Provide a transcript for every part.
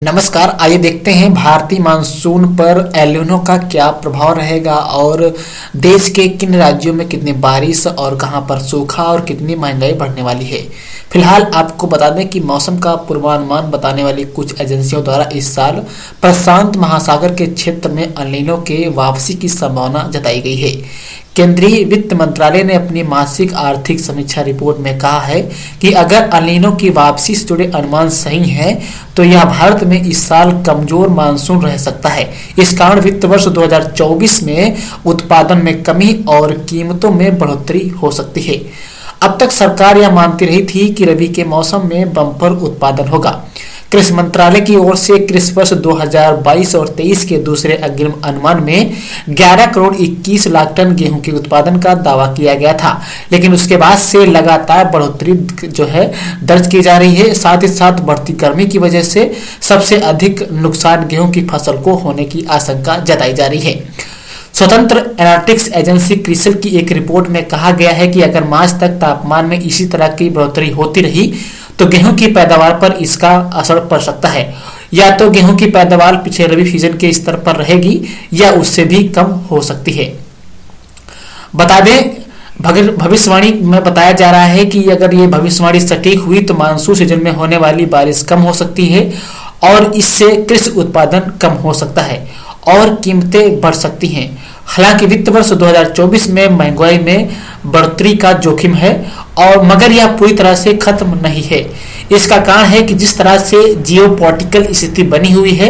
नमस्कार। आइए देखते हैं भारतीय मानसून पर एल नीनो का क्या प्रभाव रहेगा और देश के किन राज्यों में कितनी बारिश और कहां पर सूखा और कितनी महंगाई बढ़ने वाली है। फिलहाल आपको बता दें कि मौसम का पूर्वानुमान बताने वाली कुछ एजेंसियों द्वारा इस साल प्रशांत महासागर के क्षेत्र में एल नीनो के वापसी की संभावना जताई गई है। केंद्रीय वित्त मंत्रालय ने अपनी मासिक आर्थिक समीक्षा रिपोर्ट में कहा है कि अगर एल नीनो की वापसी से जुड़े अनुमान सही हैं तो यह भारत में इस साल कमजोर मानसून रह सकता है। इस कारण वित्त वर्ष 2024 में उत्पादन में कमी और कीमतों में बढ़ोतरी हो सकती है। अब तक सरकार यह मानती रही थी कि रबी के मौसम में बम्पर उत्पादन होगा। कृषि मंत्रालय की ओर से कृषि वर्ष 2022 और 23 के दूसरे अग्रिम अनुमान में 11 करोड़ 21 लाख टन गेहूं के उत्पादन का दावा किया गया था, लेकिन उसके बाद से लगातार बढ़ोतरी दर्ज की जा रही है। साथ ही साथ बढ़ती गर्मी की वजह से सबसे अधिक नुकसान गेहूं की फसल को होने की आशंका जताई जा रही है। स्वतंत्र एनालिटिक्स एजेंसी क्रिसिल की एक रिपोर्ट में कहा गया है कि अगर मार्च तक तापमान में इसी तरह की बढ़ोतरी होती रही तो गेहूं की पैदावार पर इसका असर पड़ सकता है। या तो गेहूं की पैदावार पिछले रबी सीजन के स्तर पर रहेगी या उससे भी कम हो सकती है। बता दें, भविष्यवाणी में बताया जा रहा है कि अगर ये भविष्यवाणी सटीक हुई तो मानसून सीजन में होने वाली बारिश कम हो सकती है और इससे कृषि उत्पादन कम हो सकता है और कीमतें बढ़ सकती हैं। हालांकि वित्त वर्ष 2024 में महंगाई में बढ़ोतरी का जोखिम है और मगर यह पूरी तरह से खत्म नहीं है। इसका कारण है कि जिस तरह से जियोपॉलिटिकल स्थिति बनी हुई है,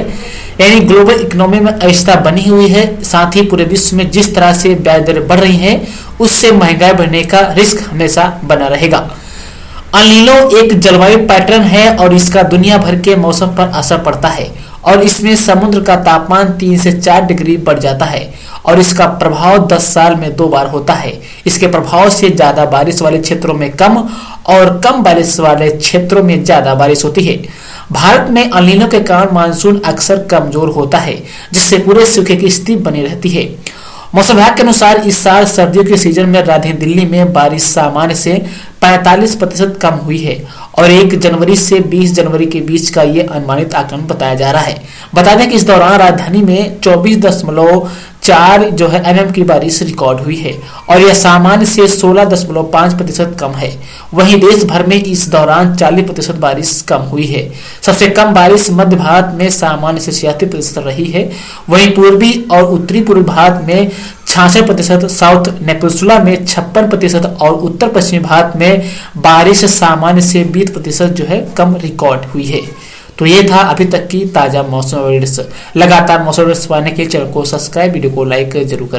यानी ग्लोबल इकोनॉमी में अस्थिरता बनी हुई है, साथ ही पूरे विश्व में जिस तरह से ब्याज दरें बढ़ रही हैं, उससे महंगाई बढ़ने का रिस्क हमेशा बना रहेगा। एल नीनो एक जलवायु पैटर्न है और इसका दुनिया भर के मौसम पर असर पड़ता है और इसमें समुद्र का तापमान 3 से 4 डिग्री बढ़ जाता है और इसका प्रभाव 10 साल में 2 बार होता है। इसके प्रभाव से ज्यादा बारिश वाले क्षेत्रों में कम और कम बारिश वाले क्षेत्रों में ज्यादा बारिश होती है। भारत में एल नीनो के कारण मानसून अक्सर कमजोर होता है, जिससे पूरे सूखे की स्थिति बनी रहती है। मौसम विभाग के अनुसार इस साल सर्दियों के सीजन में राजधानी दिल्ली में बारिश सामान्य से 45% कम हुई है और 1 जनवरी से 20 जनवरी के बीच का ये अनुमानित आकलन बताया जा रहा है। बता दें कि इस दौरान राजधानी में 24.4 mm की बारिश रिकॉर्ड हुई है और यह सामान्य से 16.5% कम है। वहीं देश भर में इस दौरान 40% बारिश कम हुई है। सबसे कम बारिश मध्य भारत में सामान्य से 66% रही है। वहीं पूर्वी और उत्तरी पूर्वी भारत में 66%, साउथ नेपेंसुला में 56% और उत्तर पश्चिमी भारत में बारिश सामान्य से 20% कम रिकॉर्ड हुई है। तो ये था अभी तक की ताजा मौसम अपडेट्स। लगातार मौसम अपडेट्स पाने के लिए चैनल को सब्सक्राइब, वीडियो को लाइक जरूर करें।